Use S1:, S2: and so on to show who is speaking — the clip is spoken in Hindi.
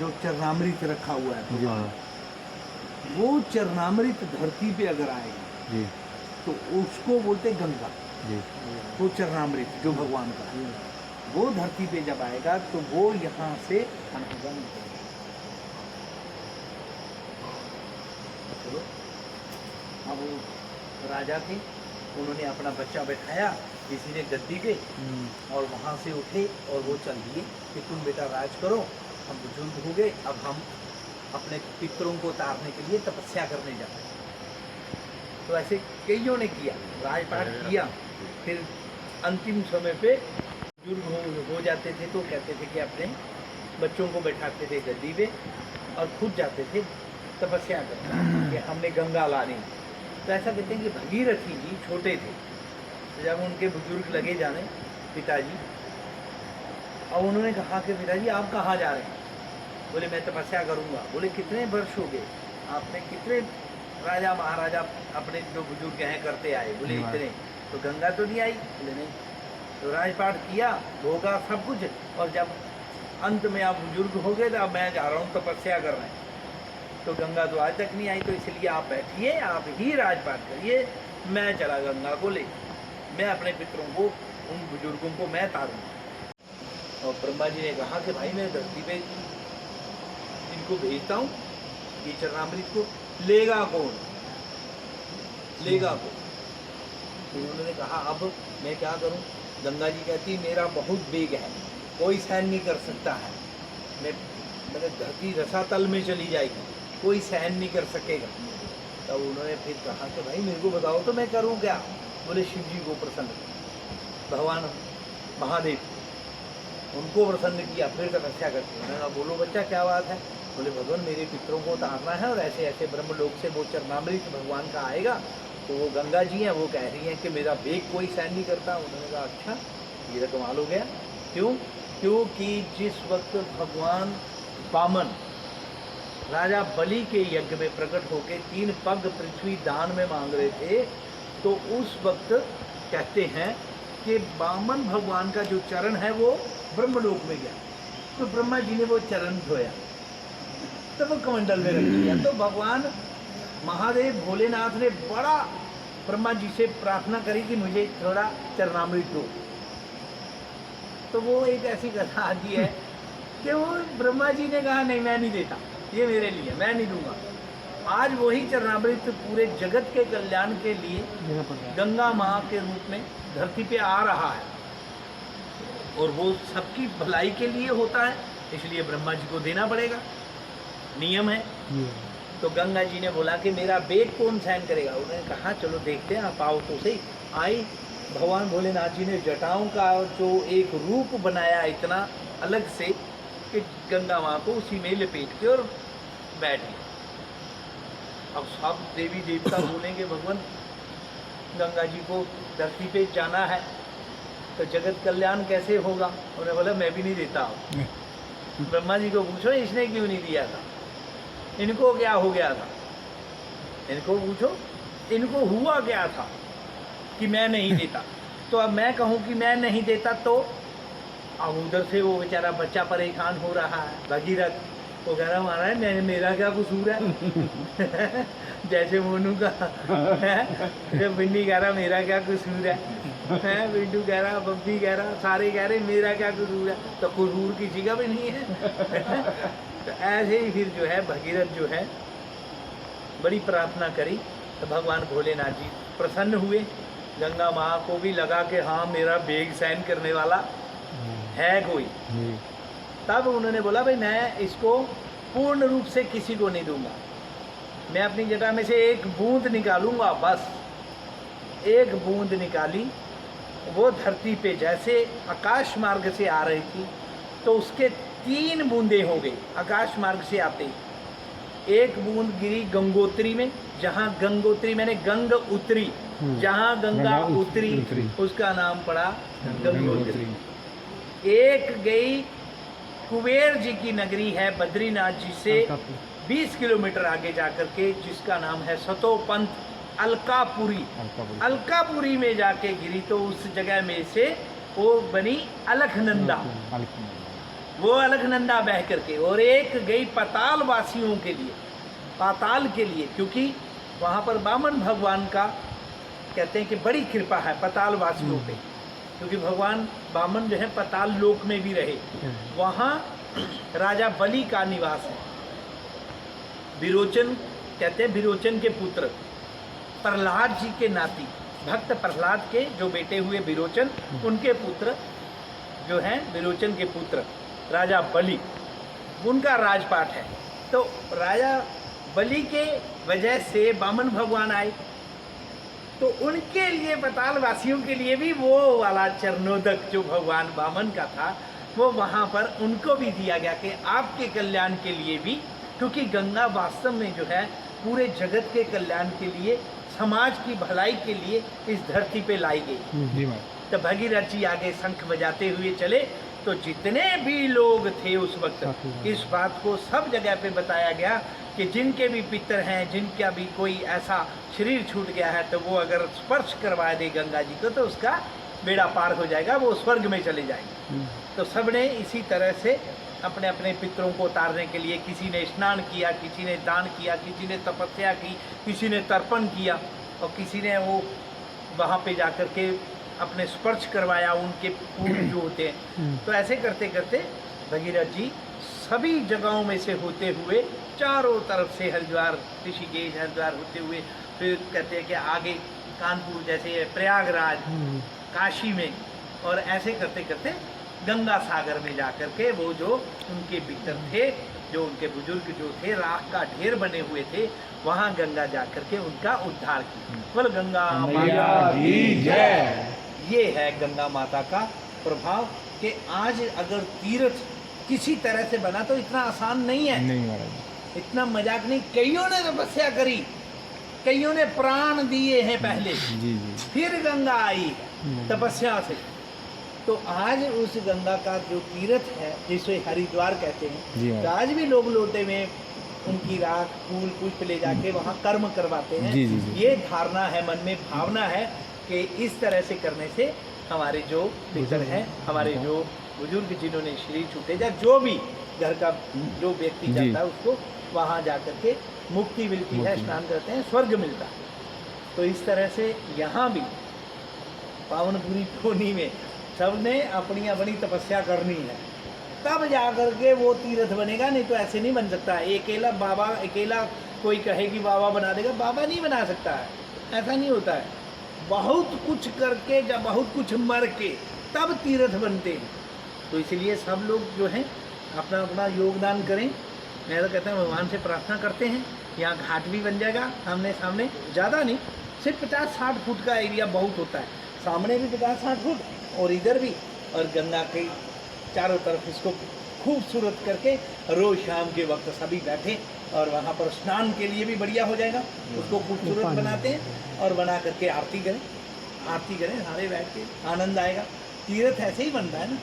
S1: जो चरणामृत रखा हुआ है,
S2: जी
S1: वो चरणामृत धरती पे अगर आएगा
S2: जी
S1: तो उसको बोलते गंगा।
S2: जी
S1: वो चरणामृत जो भगवान का है, वो धरती पे जब आएगा तो वो यहाँ से अनहगा निकलेगा। चलो, अब वो राजा थे, उन्होंने अपना बच्चा बैठाया किसी ने गद्दी पे, और वहाँ से उठे और वो चल दिए कि तुम बेटा राज करो, हम बुजुर्ग हो गए, अब हम अपने पितरों को उतारने के लिए तपस्या करने जा रहे हैं। तो ऐसे कईयों ने किया, राजपाट किया। फिर अंतिम समय पे बुजुर्ग हो जाते थे तो कहते थे कि अपने बच्चों को बैठाते थे गद्दी पे और खुद जाते थे तपस्या करने कि हमने गंगा लानी। तो ऐसा कहते हैं कि भगीरथी जी छोटे थे, तो जब उनके बुजुर्ग लगे जाने पिताजी, और उन्होंने कहा कि पिताजी आप कहाँ जा रहे हैं? बोले मैं तपस्या करूँगा। बोले कितने वर्ष हो गए, आपने कितने राजा महाराजा अपने जो बुजुर्ग हैं करते आए? बोले इतने। तो गंगा तो नहीं आई? बोले नहीं। तो राजपाट किया, भोगा सब कुछ, और जब अंत में आप बुजुर्ग हो गए तो अब मैं जा रहा हूँ तपस्या कर रहे हैं, तो गंगा तो आज तक नहीं आई, तो इसलिए आप बैठिए, आप ही राजपाट करिए, मैं चला गंगा को ले, मैं अपने पितरों को, उन बुजुर्गों को मैं तारूँगा। और ब्रह्मा जी ने कहा कि भाई मैं धरती पे इनको भेजता हूँ, ये चरणामृत को लेगा कौन, लेगा कौन? तो उन्होंने कहा अब मैं क्या करूं? गंगा जी कहती मेरा बहुत वेग है, कोई सहन नहीं कर सकता है, मेरे धरती रसातल में चली जाएगी, कोई सहन नहीं कर सकेगा। तब तो उन्होंने फिर कहा कि भाई मेरे को बताओ तो मैं करूं क्या? बोले शिव जी को प्रसन्न किया, भगवान महादेव उनको प्रसन्न किया, फिर तपस्या करते। उन्होंने कहा बोलो बच्चा क्या बात है? बोले भगवान मेरे पितरों को उतारना है और ऐसे ऐसे ब्रह्मलोक से वो चरणामृत भगवान का आएगा, तो वो गंगा जी हैं, वो कह रही हैं कि मेरा वेग कोई सहन नहीं करता। उन्होंने कहा अच्छा ये तो कमाल हो गया। क्यों? क्योंकि जिस वक्त भगवान वामन राजा बलि के यज्ञ में प्रकट होकर 3 पग पृथ्वी दान में मांग रहे थे, तो उस वक्त कहते हैं कि वामन भगवान का जो चरण है वो ब्रह्मलोक में गया, तो ब्रह्मा जी ने वो चरण धोया, तो वो कमंडल में रख दिया। तो भगवान महादेव भोलेनाथ ने बड़ा ब्रह्मा जी से प्रार्थना करी कि मुझे थोड़ा चरणामृत दो। तो वो एक ऐसी कथा आती है कि वो ब्रह्मा जी ने कहा नहीं मैं नहीं देता, ये मेरे लिए, मैं नहीं दूंगा। आज वही चरणामृत पूरे जगत के कल्याण के लिए गंगा माँ के रूप में धरती पे आ रहा है, और वो सबकी भलाई के लिए होता है, इसलिए ब्रह्मा जी को देना पड़ेगा, नियम है। तो गंगा जी ने बोला कि मेरा वेग कौन सहन करेगा? उन्होंने कहा चलो देखते हैं, आप आओ तो सही। आई, भगवान भोलेनाथ जी ने जटाओं का जो एक रूप बनाया इतना अलग से कि गंगा माँ को उसी में लपेट के और बैठ गया। अब सब देवी देवता बोलेंगे भगवान गंगा जी को धरती पे जाना है तो जगत कल्याण कैसे होगा? उन्होंने बोला मैं भी नहीं देता हूँ। ब्रह्मा जी को पूछो इसने क्यों नहीं दिया था, इनको क्या हो गया था, इनको पूछो इनको हुआ क्या था कि मैं नहीं देता। तो अब मैं कहूँ कि मैं नहीं देता, तो अब उधर से वो बेचारा बच्चा परेशान हो रहा है भगीरथ, वो कह रहा महाराज मैंने मेरा क्या कसूर है जैसे मोनू का है, बिन्नी कह रहा मेरा क्या कसूर है, बिंडू कह रहा, बब्बी कह रहा, सारे कह रहे मेरा क्या कसूर है, तो कसूर किसी का भी नहीं है। तो ऐसे ही फिर जो है भगीरथ जो है बड़ी प्रार्थना करी, तो भगवान भोलेनाथ जी प्रसन्न हुए। गंगा माँ को भी लगा कि हाँ मेरा वेग सहन करने वाला है कोई। तब उन्होंने बोला भाई मैं इसको पूर्ण रूप से किसी को नहीं दूंगा, मैं अपनी जटा में से एक बूंद निकालूंगा, बस एक बूंद निकाली, वो धरती पे जैसे आकाश मार्ग से आ रही थी तो उसके 3 बूंदें हो गई आकाश मार्ग से आते ही। एक बूंद गिरी गंगोत्री में, जहाँ गंगोत्री मैंने गंग उतरी, जहाँ गंगा उतरी उसका नाम पड़ा गंगोत्री। एक गई कुबेर जी की नगरी है बद्रीनाथ जी से 20 किलोमीटर आगे जाकर के, जिसका नाम है सतोपंथ अलकापुरी। अलकापुरी में जाके गिरी तो उस जगह में से वो बनी अलखनंदा। वो अलकनंदा बह करके, और एक गई पाताल वासियों के लिए, पाताल के लिए, क्योंकि वहाँ पर वामन भगवान का कहते हैं कि बड़ी कृपा है पाताल वासियों पे, क्योंकि भगवान वामन जो है पाताल लोक में भी रहे। वहाँ राजा बलि का निवास है। विरोचन कहते हैं, विरोचन के पुत्र प्रहलाद जी के नाती, भक्त प्रहलाद के जो बेटे हुए विरोचन, उनके पुत्र जो हैं विरोचन के पुत्र राजा बलि, उनका राजपाट है। तो राजा बलि के वजह से वामन भगवान आए, तो उनके लिए पाताल वासियों के लिए भी वो वाला चरणोदक जो भगवान वामन का था, वो वहाँ पर उनको भी दिया गया कि आपके कल्याण के लिए भी, क्योंकि गंगा वास्तव में जो है पूरे जगत के कल्याण के लिए, समाज की भलाई के लिए इस धरती पे लाई गई। तो भगीरथ जी आगे शंख बजाते हुए चले, तो जितने भी लोग थे उस वक्त, इस बात को सब जगह पे बताया गया कि जिनके भी पितर हैं, जिनका भी कोई ऐसा शरीर छूट गया है, तो वो अगर स्पर्श करवा दे गंगा जी को तो उसका बेड़ा पार हो जाएगा, वो स्वर्ग में चले जाएंगे। तो सबने इसी तरह से अपने अपने पितरों को उतारने के लिए, किसी ने स्नान किया, किसी ने दान किया, किसी ने तपस्या की, किसी ने तर्पण किया, और किसी ने वो वहाँ पे जाकर के अपने स्पर्श करवाया उनके पूर्व जो होते हैं। तो ऐसे करते करते भगीरथ जी सभी जगहों में से होते हुए चारों तरफ से हरिद्वार, ऋषिकेश, हरिद्वार होते हुए, फिर कहते हैं कि आगे कानपुर जैसे प्रयागराज, काशी में, और ऐसे करते करते गंगा सागर में जाकर के वो जो उनके पितर थे, जो उनके बुजुर्ग जो थे, राख का ढेर बने हुए थे, वहाँ गंगा जाकर के उनका उद्धार किया। बोल गंगा मैया की जय। ये है गंगा माता का प्रभाव कि आज अगर तीर्थ किसी तरह से बना तो इतना आसान नहीं है, नहीं महाराज, इतना मजाक नहीं। कईयों ने तपस्या करी, कईयों ने प्राण दिए हैं पहले, फिर गंगा आई तपस्या से। तो आज उस गंगा का जो तीर्थ है, जिसे हरिद्वार कहते हैं, तो आज भी लोग लोटे में उनकी राख, फूल, पुष्प ले जाके वहाँ कर्म करवाते हैं। ये धारणा है, मन में भावना है कि इस तरह से करने से हमारे जो पितर हैं, हमारे जो बुजुर्ग जिन्होंने शरीर छूटे, या जो भी घर का जो व्यक्ति जाता है उसको वहाँ जाकर के मुक्ति मिलती है, स्नान करते हैं, स्वर्ग मिलता है। तो इस तरह से यहाँ भी पावनपुरी टोनी में सबने अपनी अपनी तपस्या करनी है, तब जा कर के वो तीर्थ बनेगा, नहीं तो ऐसे नहीं बन सकता है। अकेला बाबा, अकेला कोई कहे कि बाबा बना देगा, बाबा नहीं बना सकता है, ऐसा नहीं होता है। बहुत कुछ करके, जब बहुत कुछ मर के तब तीर्थ बनते हैं। तो इसलिए सब लोग जो हैं अपना अपना योगदान करें। मैं तो कहता हूँ भगवान से प्रार्थना करते हैं, यहाँ घाट भी बन जाएगा आमने सामने, ज़्यादा नहीं, सिर्फ 50-60 फुट का एरिया बहुत होता है, सामने भी 50-60 फुट और इधर भी, और गंगा के चारों तरफ इसको खूबसूरत करके रोज़ शाम के वक्त सभी बैठे, और वहाँ पर स्नान के लिए भी बढ़िया हो जाएगा, उसको खूबसूरत बनाते हैं और बना करके आरती करें, आरती करें सारे बैठ के, आनंद आएगा। तीर्थ ऐसे ही बनता है ना।